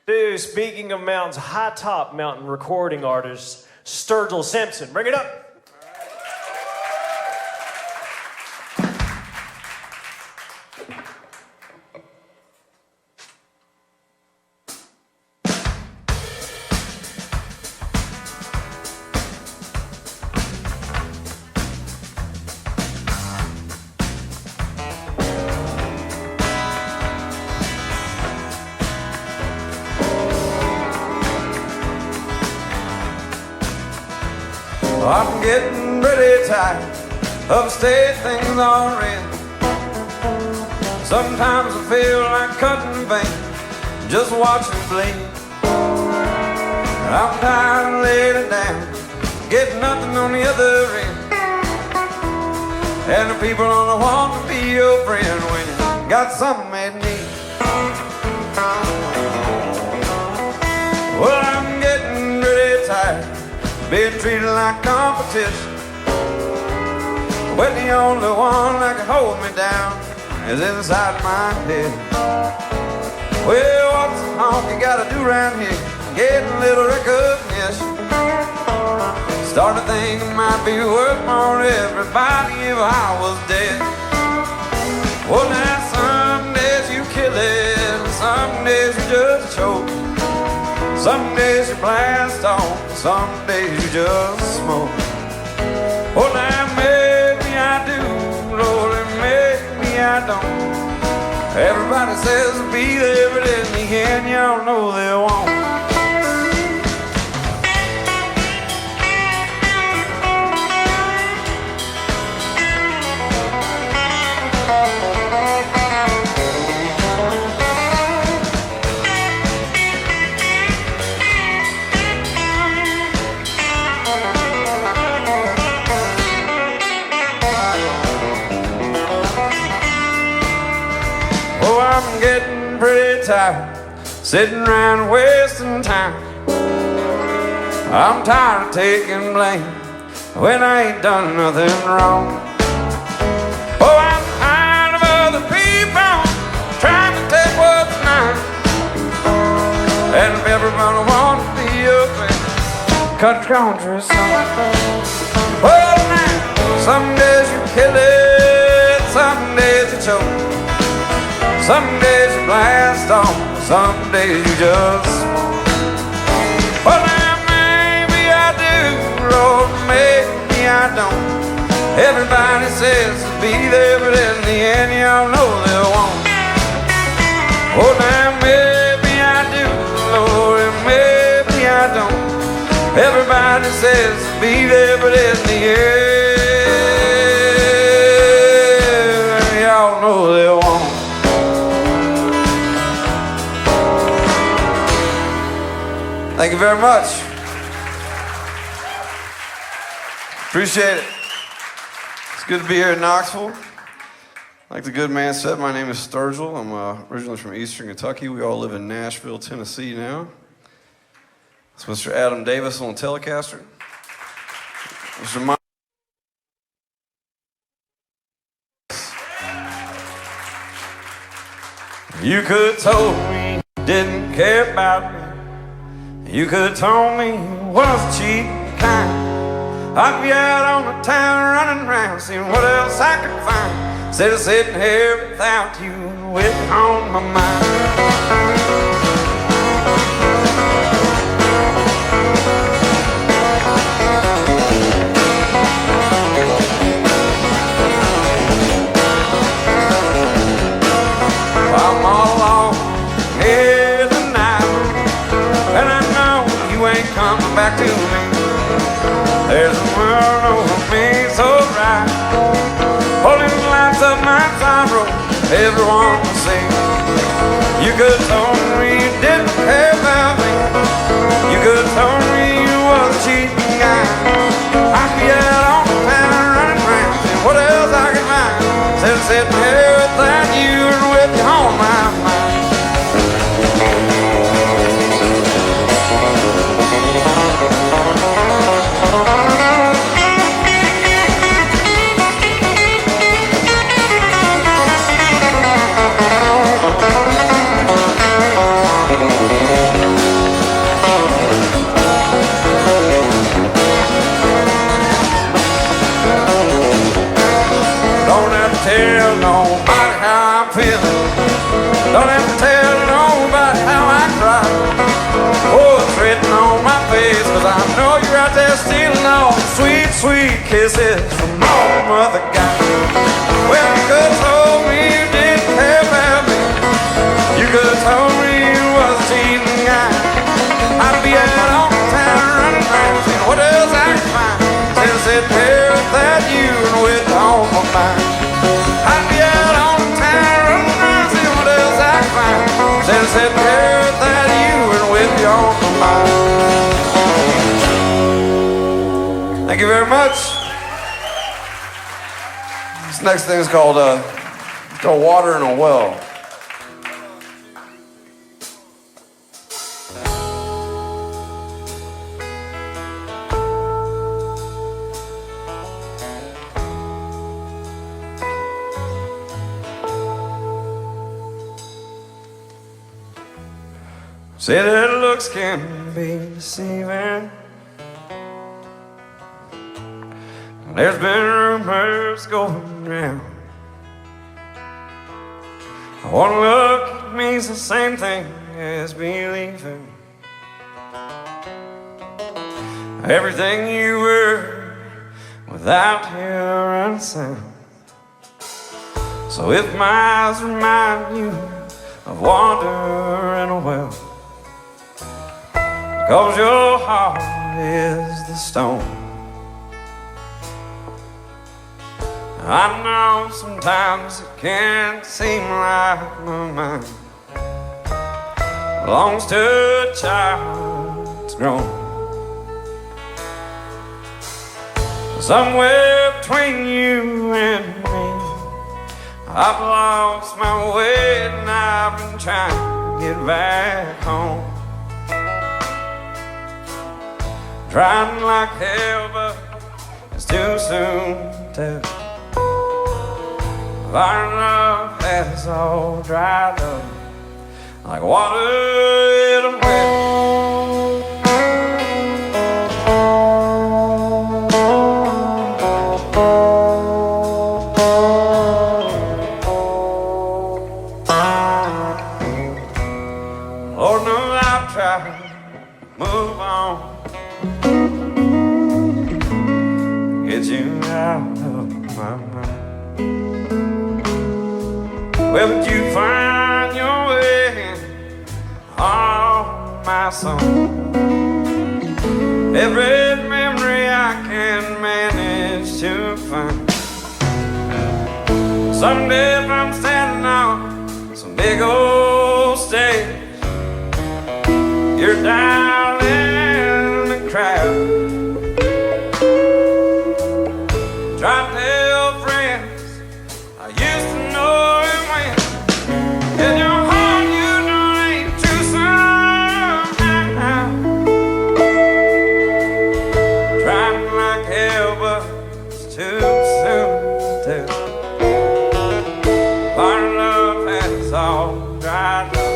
Dude, speaking of mountains, high top mountain recording artist, Sturgill Simpson. Bring it up. I'm getting pretty tired of state things on red. Sometimes I feel like cutting veins, just watching bleed. I'm tired of laying it down, getting nothing on the other end. And the people don't want to be your friend when you got something they need. Well, I'm getting pretty tired being treated like competition, when the only one that can hold me down is inside my head. Well, what's the honky gotta do around here? Getting a little recognition. Start to think it might be worth more to everybody if I was dead. Well, now some days you kill it, and some days you just choke. Some days you blast on, some days you just smoke. Well, now maybe I do, Lord, and maybe I don't. Everybody says to be there, but in the end, y'all know they won't. I'm getting pretty tired, sitting around wasting time. I'm tired of taking blame when I ain't done nothing wrong. Oh, I'm tired of other people trying to take what's mine. And if everybody wants to be your friend, country country song. Well, now, some days you kill it, some days you choke. Some days you blast on, some days you just smoke. Well, now maybe I do, Lord, maybe I don't. Everybody says to be there, but in the end, y'all know they won't. Oh, now maybe I do, Lord, and maybe I don't. Everybody says to be there, but in the end, y'all know they won't. Thank you very much. Appreciate it. It's good to be here in Knoxville. Like the good man said, my name is Sturgill. I'm originally from Eastern Kentucky. We all live in Nashville, Tennessee now. It's Mr. Adam Davis on Telecaster. Mr. Mike. You could told me you didn't care about me. You could told me you was cheap and kind. I'd be out on the town running around, seeing what else I could find, instead of sitting here without you with you on my mind. I'm all alone here tonight, and I know you ain't coming back to me. There's a world over me so bright, holding the lights of my sorrow, everyone will see. You could told me you didn't care about me. You could told me you was a cheating guy. I'd be out on the town running around, and what else I could find, instead of sitting here without you and with you on my mind. This is from home other guy. Well, you could have told me you didn't care about me. You could have told me you was a cheating guy. I'd be out all the time running around saying, what else I can find since that pair without you and with all my mind. I'd be out all the time running around saying, what else I can find since that pair without you and with you on my mind. Thank you very much. This next thing is called Water in a Well. Say that looks can be deceiving. There's been rumors going round. One look means the same thing as believing everything you were without your unsound. So if my eyes remind you of water in a well, 'cause your heart is the stone. I know sometimes it can seem like my mind belongs to a child that's grown. Somewhere between you and me, I've lost my way and I've been trying to get back home. Trying like hell, but it's too soon to tell. Our love has all dried up like water in a well. Lord knows I've tried to move on, get you out of my mind. Where would you find your way in all my song? Every memory I can manage to find. Someday if I'm standing on some big old stage, you're down in the crowd, trying to tell friends I used to know. In your heart you know it ain't true somehow. Trying like hell but it's too soon to tell. Our love has all dried up,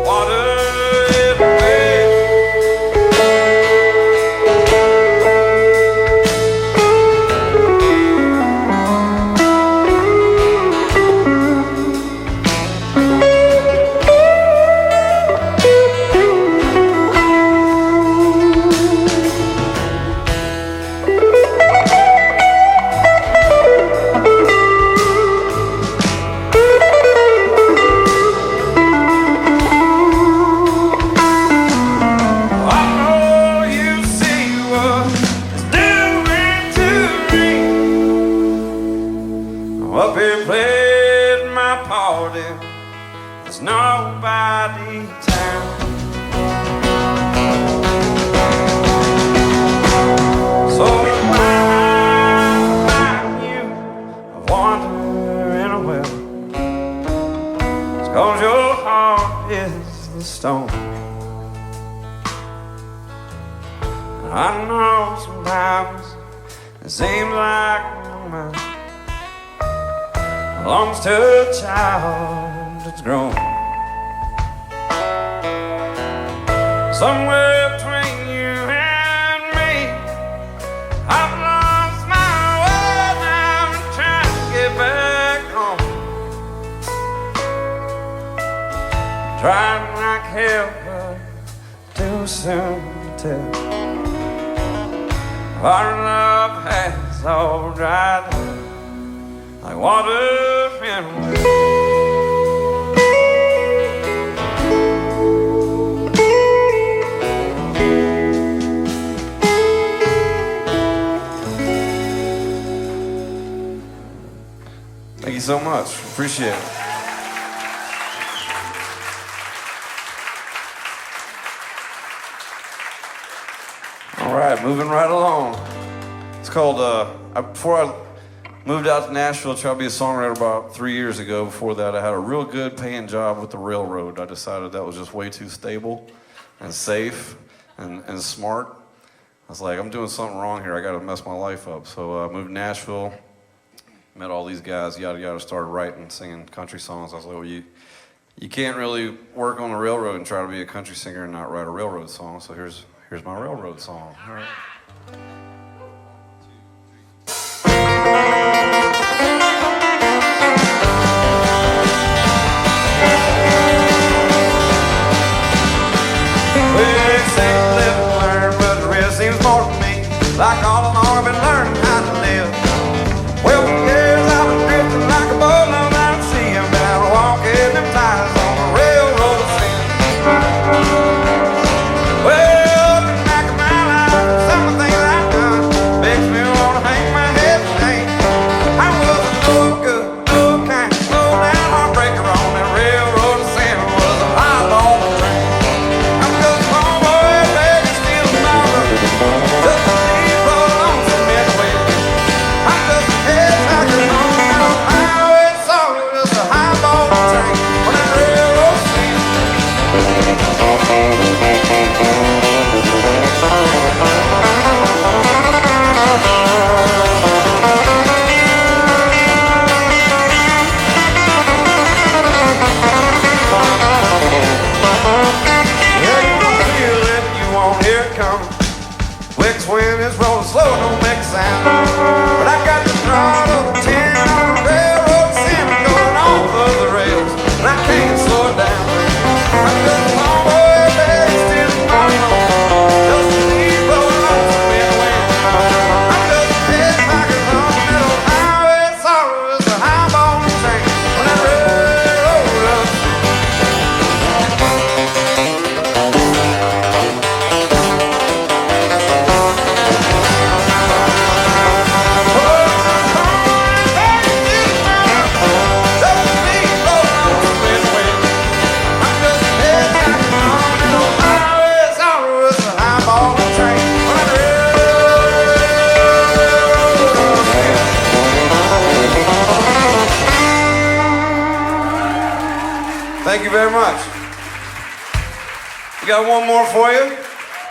water in the well. Up here played my part in this nobody town. So remind you of water in a well, it's 'cause your heart is the stone. And I know sometimes it seems like mine belongs to a child that's grown. Somewhere between you and me, I've lost my way now and trying to get back home. Trying like hell, but too soon to tell. Our love has all dried like water in a well. Thank you so much. Appreciate it. All right, moving right along. It's called, before I moved out to Nashville, tried to be a songwriter about 3 years ago. Before that, I had a real good paying job with the railroad. I decided that was just way too stable and safe and smart. I was like, I'm doing something wrong here. I got to mess my life up. So I moved to Nashville, met all these guys, yada, yada, started writing, singing country songs. I was like, well, you can't really work on the railroad and try to be a country singer and not write a railroad song. So here's my railroad song. All right. Like all along I've been learning how to live. Well, for years I've been drifting like a boat on out to sea. I'm down walking them ties on the railroad sin. Well, looking back at my life, some of the things I've done makes me want to hang my head in shame. I was a no good, no kind, slow down heartbreaker on that railroad sin. Was a highball train. I'm just a small boy, begging still tomorrow. Just a slow, don't make a sound. But I got the throttle 10 on the railroad sin going off of the rails, and I can't slow it down. I'm just a long boy, baby, still going on. Just a lead blowing on some wind. I'm just a head backers on that old highway. Sorrow is a highball train when that railroad runs. Thank you very much. We got one more for you.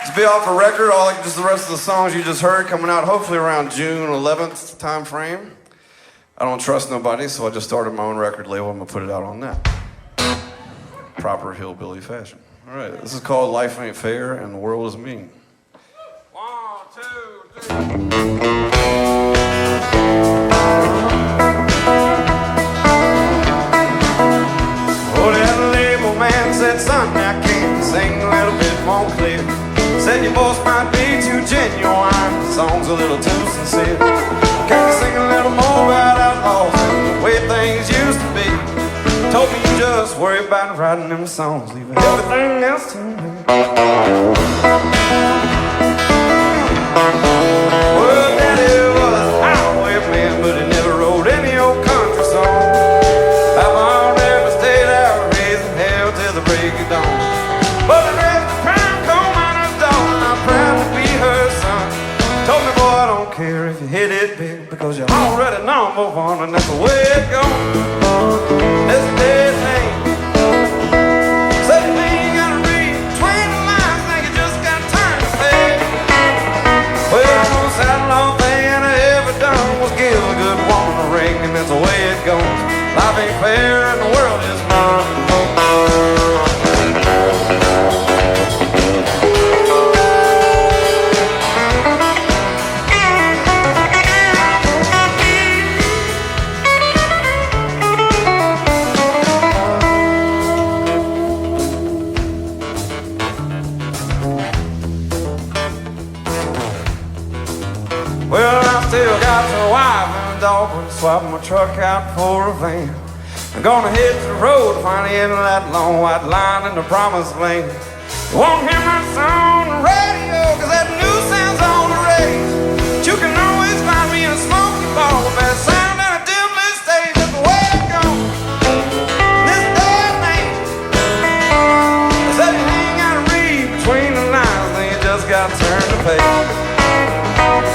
It's be off a record, all like just the rest of the songs you just heard, coming out hopefully around June 11th time frame. I don't trust nobody, so I just started my own record label. I'm gonna put it out on that. Proper hillbilly fashion. All right, this is called Life Ain't Fair and the World Is Mean. 1, 2, 3. Said, son, I can't sing a little bit more clear. Said your voice might be too genuine, the song's a little too sincere. Can you sing a little more about outlaws and the way things used to be? Told me you just worry about writing them songs, leaving everything else to me. Well, Daddy was a highwayman, but he never wrote any old country song. Papa never stayed out raising hell till the break of dawn. But the rest of the prime coal miner's daughter, and I'm proud to be her son. Told me, boy, I don't care if you hit it big, because you're already number one, and that's the way it goes. That's the dead name. Said you ain't gotta read between the lines, think you just got time to pay. Well, the most outlaw thing I ever done was give a good woman a ring, and that's the way it goes. Life ain't fair and the world is mean. dog and swap my truck out for a van. I'm gonna hit the road, finally end that long white line in the promised land. You won't hear my song on the radio, cause that new sound's on the radio. But you can always find me in a smoky bar with that sound and a dim lit stage. That's the way it goes. This day and age. There's everything you gotta read between the lines, then you just gotta turn the page.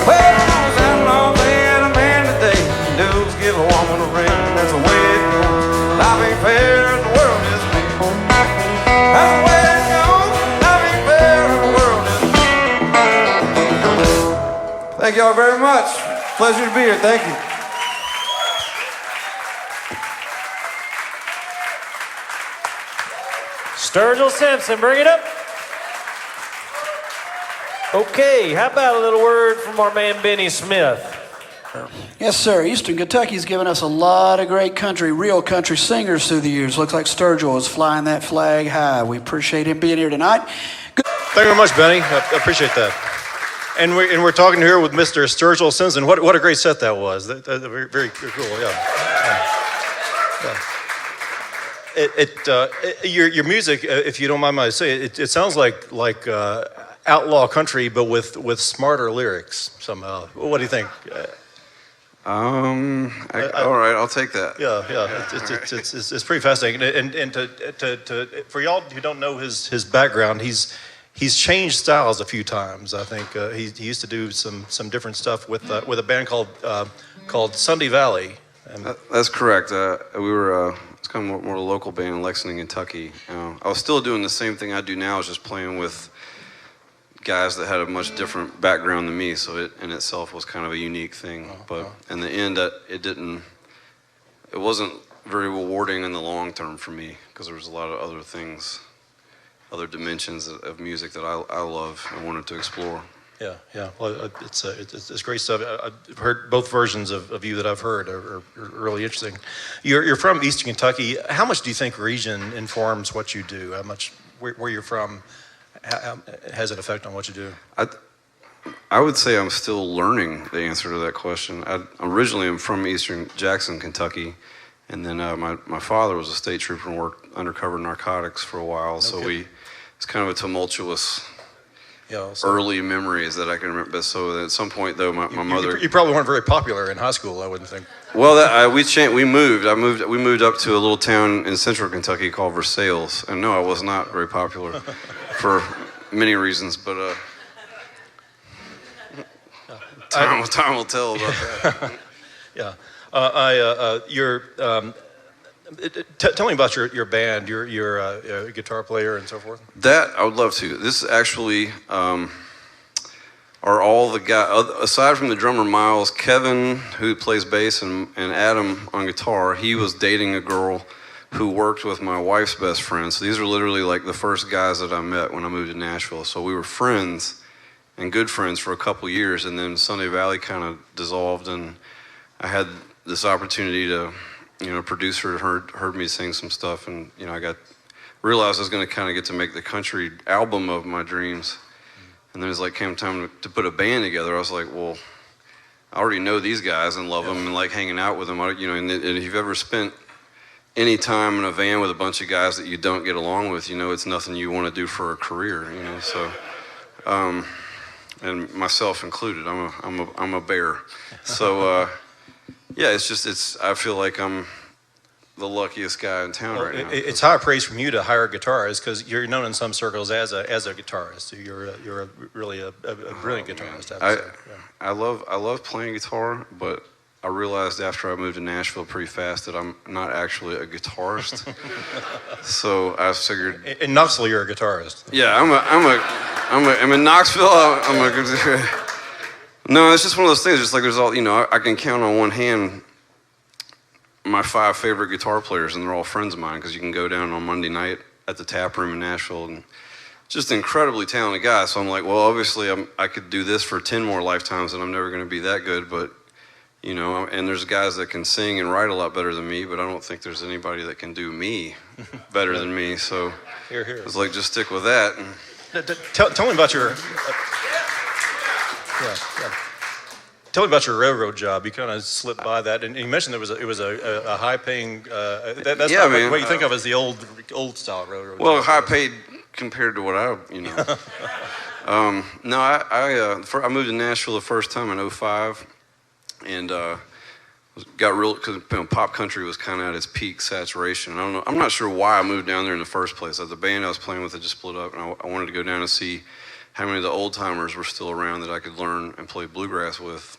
Well, I was outlaw, they had a man today. Dudes give a woman a ring, that's the way it goes. Life ain't fair and the world is big. That's the way it goes. Life ain't fair and the world is big. Thank y'all very much. Pleasure to be here. Thank you. Sturgill Simpson, bring it up. Okay, how about a little word from our man Benny Smith? Yes, sir. Eastern Kentucky's given us a lot of great country, real country singers through the years. Looks like Sturgill is flying that flag high. We appreciate him being here tonight. Thank you very much, Benny. I appreciate that. And we're talking here with Mr. Sturgill Simpson. What a great set that was. Very, very cool. Yeah. Your music, if you don't mind my saying, it sounds like outlaw country, but with smarter lyrics somehow. What do you think? All right, I'll take that. Yeah. It's pretty fascinating. And to for y'all who don't know his background, he's changed styles a few times. I think he used to do some different stuff with a band called Sunday Valley. That's correct. It's kind of more a local band in Lexington, Kentucky. I was still doing the same thing I do now, is just playing with guys that had a much different background than me, so it in itself was kind of a unique thing. But in the end, it wasn't very rewarding in the long term for me, because there was a lot of other things, other dimensions of music that I love and wanted to explore. Yeah. Well, it's great stuff. I've heard both versions of you that I've heard are really interesting. You're from Eastern Kentucky. How much do you think region informs what you do? How much where you're from? How has an effect on what you do? I would say I'm still learning the answer to that question. Originally, I'm from Eastern Jackson, Kentucky, and then my father was a state trooper and worked undercover narcotics for a while. So it's kind of a tumultuous early memories that I can remember. So at some point, though, my mother. You probably weren't very popular in high school, I wouldn't think. Well, we moved. We moved up to a little town in central Kentucky called Versailles, and no, I was not very popular. For many reasons, but time will tell about that. Yeah, tell me about your band. You're a guitar player and so forth. That I would love to. This actually are all the guys aside from the drummer Miles, Kevin, who plays bass, and Adam on guitar. He was dating a girl who worked with my wife's best friend. So these are literally like the first guys that I met when I moved to Nashville. So we were friends and good friends for a couple years, and then Sunday Valley kind of dissolved, and I had this opportunity to, producer heard me sing some stuff, and I realized I was going to kind of get to make the country album of my dreams. And then it was like came time to put a band together. I was like, well, I already know these guys and love them and like hanging out with them. And if you've ever spent any time in a van with a bunch of guys that you don't get along with, it's nothing you want to do for a career, So, and myself included, I'm a bear. So, I feel like I'm the luckiest guy in town right now. It's high praise from you to hire guitarists, because you're known in some circles as a guitarist. You're really a brilliant guitarist. I love playing guitar, but I realized after I moved to Nashville pretty fast that I'm not actually a guitarist. So I figured. In Knoxville, you're a guitarist. Yeah, I'm in Knoxville. No, it's just one of those things. Just like there's all, I can count on one hand my 5 favorite guitar players, and they're all friends of mine, because you can go down on Monday night at the tap room in Nashville, and just incredibly talented guys. So I'm like, well, obviously I could do this for 10 more lifetimes, and I'm never going to be that good, but. And there's guys that can sing and write a lot better than me, but I don't think there's anybody that can do me better than me. So it's like, just stick with that. And tell me about your. Tell me about your railroad job. You kind of slipped by that, and you mentioned it was a high-paying. That's Yeah, not man. what you think of as the old style railroad. Well, job. high paid compared to what No, I moved to Nashville the first time in '05, and got real because pop country was kind of at its peak saturation. I don't know. I'm not sure why I moved down there in the first place. The band I was playing with had just split up, and I wanted to go down and see how many of the old timers were still around that I could learn and play bluegrass with,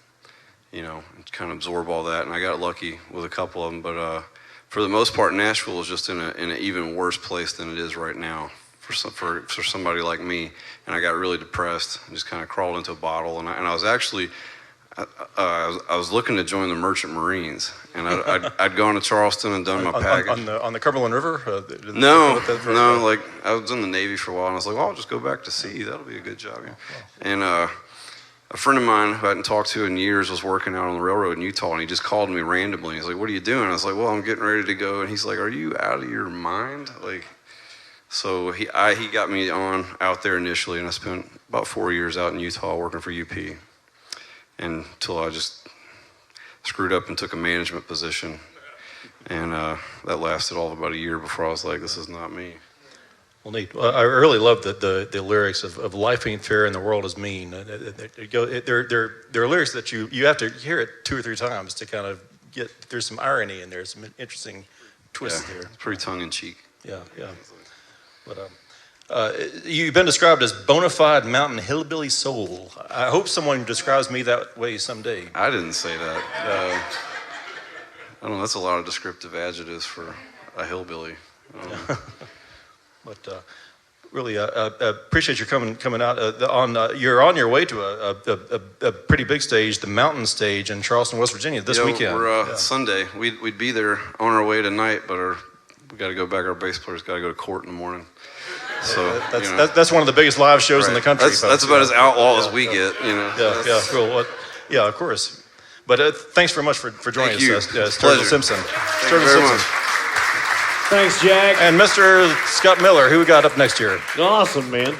and kind of absorb all that. And I got lucky with a couple of them, but for the most part, Nashville is just in an even worse place than it is right now for somebody like me. And I got really depressed and just kind of crawled into a bottle. And I was actually. I was looking to join the Merchant Marines, and I'd gone to Charleston and done my package. On the Cumberland River? No, like I was in the Navy for a while, and I was like, well, I'll just go back to sea. That'll be a good job. Yeah. And a friend of mine who I hadn't talked to in years was working out on the railroad in Utah, and he just called me randomly. He's like, what are you doing? I was like, well, I'm getting ready to go. And he's like, are you out of your mind? So he got me out there initially, and I spent about 4 years out in Utah working for UP. Until I just screwed up and took a management position. And that lasted all of about a year before I was like, this is not me. Well, neat. Well, I really love the lyrics of "Life ain't fair and the world is mean." They're lyrics that you have to hear it 2 or 3 times to kind of get. There's some irony in there, some interesting twists there. It's pretty tongue in cheek. Yeah. But you've been described as bona fide mountain hillbilly soul. I hope someone describes me that way someday. I didn't say that. I don't know. That's a lot of descriptive adjectives for a hillbilly. But really appreciate you coming out. You're on your way to a pretty big stage, the Mountain Stage in Charleston, West Virginia this weekend. We're Sunday. We'd be there on our way tonight, but we got to go back. Our bass player's got to go to court in the morning. So that's one of the biggest live shows in the country. That's about as outlaw as we get. Yeah, cool. Well, yeah, of course. But thanks very much for joining us, Sturgill Simpson. Sturgill Simpson. Thanks, Jack. And Mr. Scott Miller, who we got up next year? Awesome, man.